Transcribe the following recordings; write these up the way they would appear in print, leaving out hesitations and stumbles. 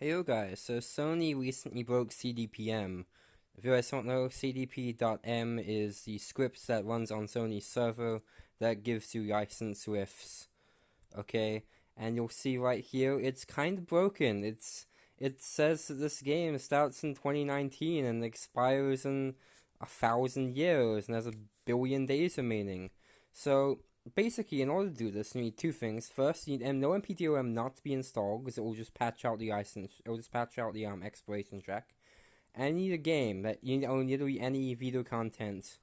Hey yo guys, so Sony recently broke cdp.m. If you guys don't know, cdp.m is the script that runs on Sony's server that gives you license rifs. Okay, and you'll see right here, it's kind of broken. It says that this game starts in 2019 and expires in 1,000 years and has 1 billion days remaining. So basically, in order to do this, you need two things. First, you need no MPDOM not to be installed because it will just patch out the license. It will just patch out the expiration check. And you need a game that you own literally any Vita content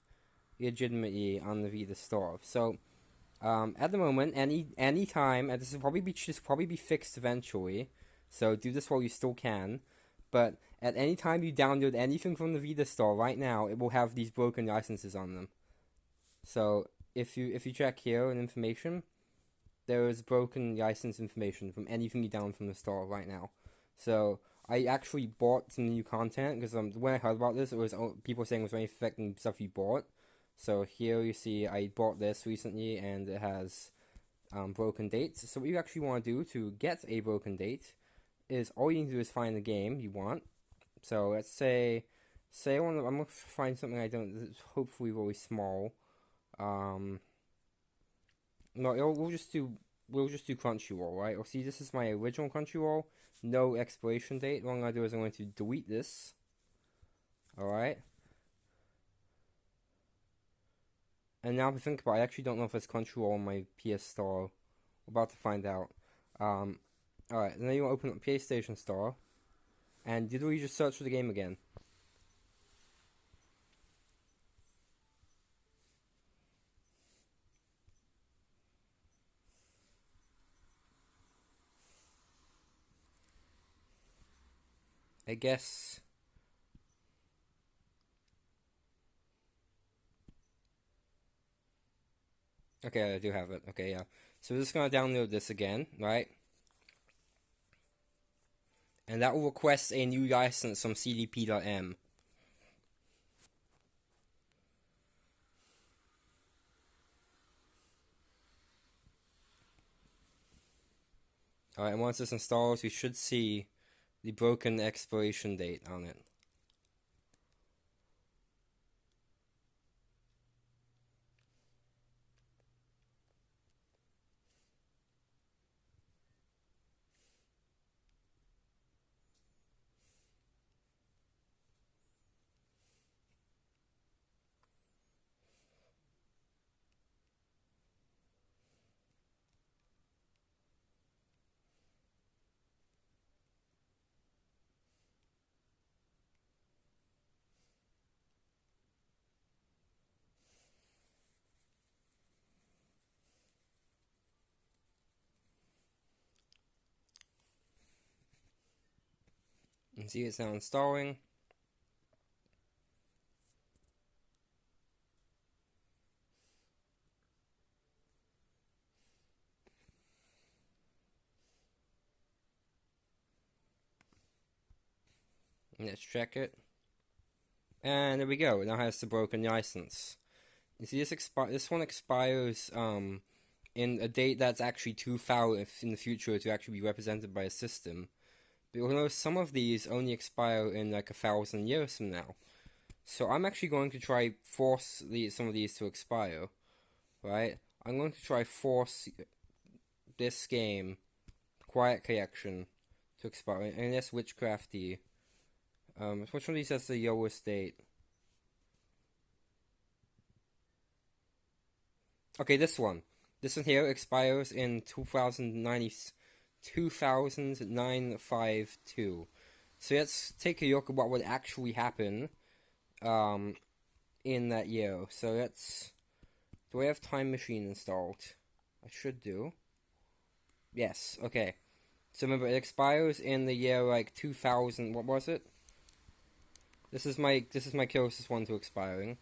legitimately on the Vita store. So at the moment, any time, and this will probably be fixed eventually. So do this while you still can. But at any time you download anything from the Vita store right now, it will have these broken licenses on them. So if you check here in information, there is broken license information from anything you download from the store right now. So I actually bought some new content because when I heard about this, it was people saying it was only affecting stuff you bought. So here you see I bought this recently and it has broken dates. So what you actually want to do to get a broken date is all you need to do is find the game you want. So let's say I'm gonna find something I don't, that's hopefully really small. No, we'll just do Crunchyroll, right? Well, see, this is my original Crunchyroll, no expiration date. What I'm gonna do is I'm going to delete this. All right. And now if I think about it, I actually don't know if it's Crunchyroll on my PS Store. We're about to find out. Alright, then you want to open up PlayStation Store. And literally just search for the game again. I guess... Okay, I do have it. Okay, yeah. So we're just gonna download this again, right? And that will request a new license from cdp.m. Alright, and once this installs, we should see the broken expiration date on it. And see it's now installing. Let's check it. And there we go. It now has the broken license. You see, this one expires in a date that's actually too far in the future to actually be represented by a system. But you'll notice some of these only expire in like 1,000 years from now. So I'm actually going to try force some of these to expire. Right? I'm going to try force this game, Quiet Collection, to expire. And that's Witchcrafty. Which one of these has the lowest date? Okay, this one. This one here expires in 2952. So let's take a look at what would actually happen in that year. So let's... Do I have Time Machine installed? I should do. Yes, okay. So remember, it expires in the year like 2000. What was it? This is my closest one to expiring.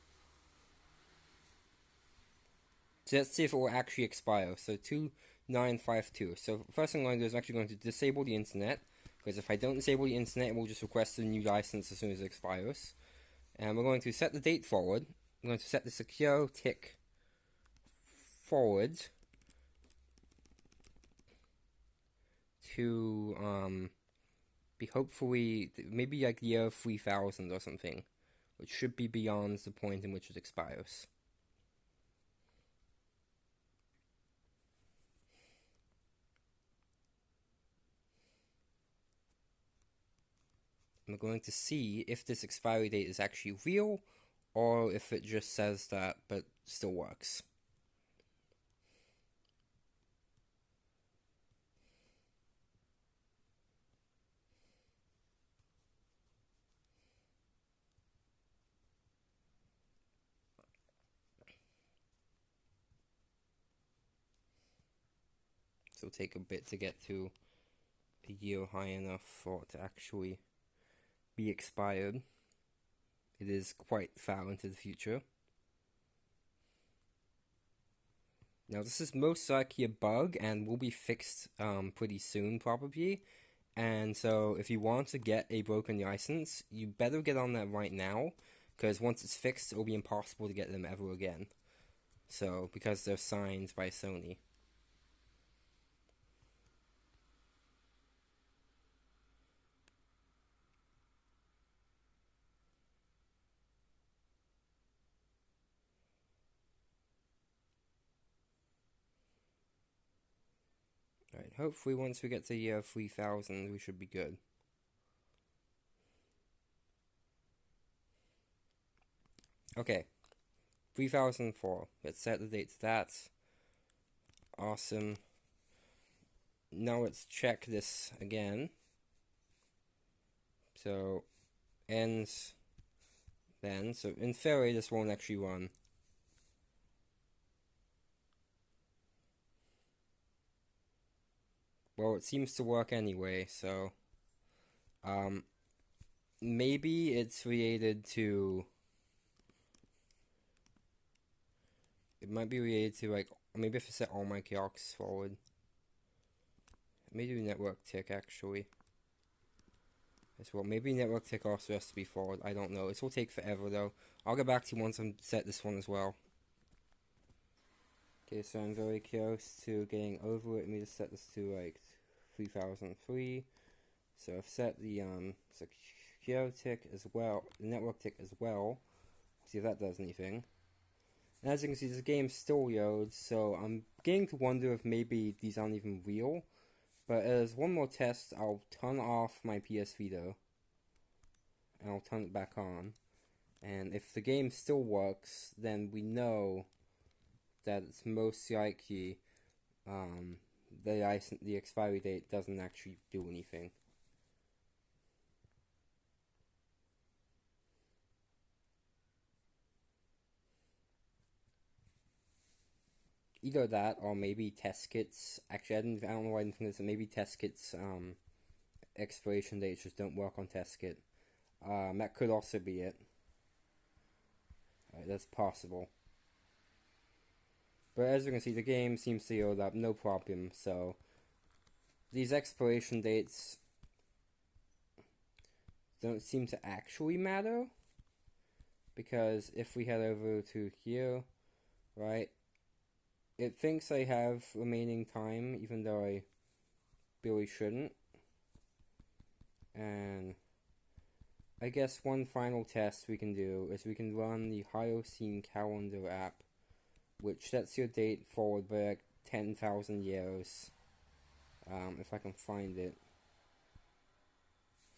So let's see if it will actually expire. So 2952. So first thing I'm going to do is I'm actually going to disable the internet. Because if I don't disable the internet, it will just request a new license as soon as it expires. And we're going to set the date forward. I'm going to set the secure tick forward to be hopefully maybe like year 3000 or something, which should be beyond the point in which it expires. I'm going to see if this expiry date is actually real, or if it just says that but still works. So it'll take a bit to get to a year high enough for it to actually be expired. It is quite far into the future. Now this is most likely a bug and will be fixed pretty soon probably. And so if you want to get a broken license, you better get on that right now, because once it's fixed, it will be impossible to get them ever again. So, because they're signed by Sony. Alright, hopefully once we get to year 3000, we should be good. Okay, 3004. Let's set the date to that. Awesome. Now let's check this again. So, ends then. So, in theory, this won't actually run. Well, it seems to work anyway, so maybe it's related to, it might be related to, like, maybe if I set all my clocks forward. Maybe network tick, actually, as well. Maybe network tick also has to be forward, I don't know. This will take forever, though. I'll get back to you once I'm set this one as well. Okay, so I'm very close to getting over it. Let me just set this to, like, 3003. So I've set the secure tick as well, the network tick as well. See if that does anything. And as you can see, this game still loads, so I'm beginning to wonder if maybe these aren't even real. But as one more test, I'll turn off my PS Vita, and I'll turn it back on. And if the game still works, then we know that it's most likely the expiry date doesn't actually do anything. Either that, or maybe test kits. Actually, I don't know why I didn't think this. Maybe test kits expiration dates just don't work on test kit. That could also be it. That's possible. But as you can see, the game seems to load up, no problem. So these expiration dates don't seem to actually matter, because if we head over to here, right, it thinks I have remaining time, even though I really shouldn't. And I guess one final test we can do is we can run the Hyoscene Calendar app, which sets your date forward by like 10,000 years. If I can find it.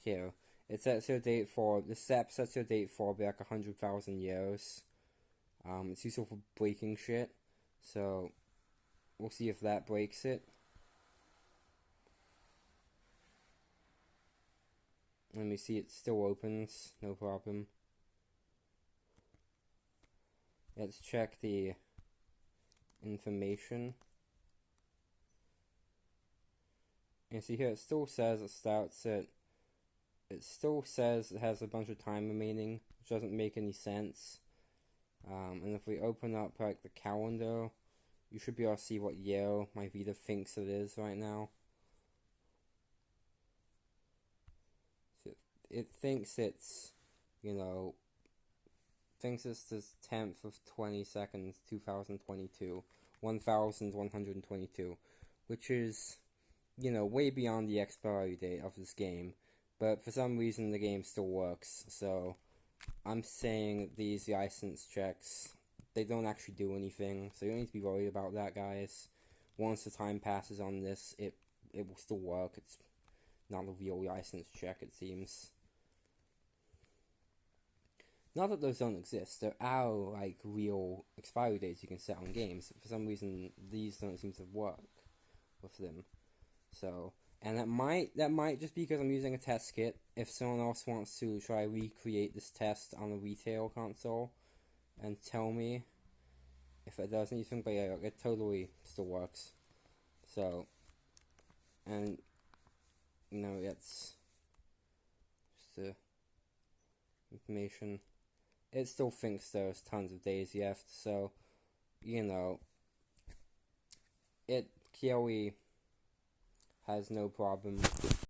Here. It sets your date for, this app sets your date for by like 100,000 years. It's useful for breaking shit. So, we'll see if that breaks it. Let me see, it still opens, no problem. Let's check the information. And see here, it still says it starts at, it still says it has a bunch of time remaining, which doesn't make any sense. And if we open up like the calendar, you should be able to see what year my Vita thinks it is right now. So it thinks it's, thinks it's the 10th of 22nd, 2022, 1122, which is, way beyond the expiry date of this game. but for some reason the game still works. So I'm saying these license checks, they don't actually do anything, so you don't need to be worried about that, guys. Once the time passes on this, it will still work. It's not a real license check, it seems. Not that those don't exist. There are like real expiry dates you can set on games. For some reason, these don't seem to work with them. So, and that might just be because I'm using a test kit. If someone else wants to try recreate this test on a retail console, and tell me if it does anything, but yeah, it totally still works. So, and you know, it's just the information. It still thinks there's tons of days left, so you know, Kiwi has no problem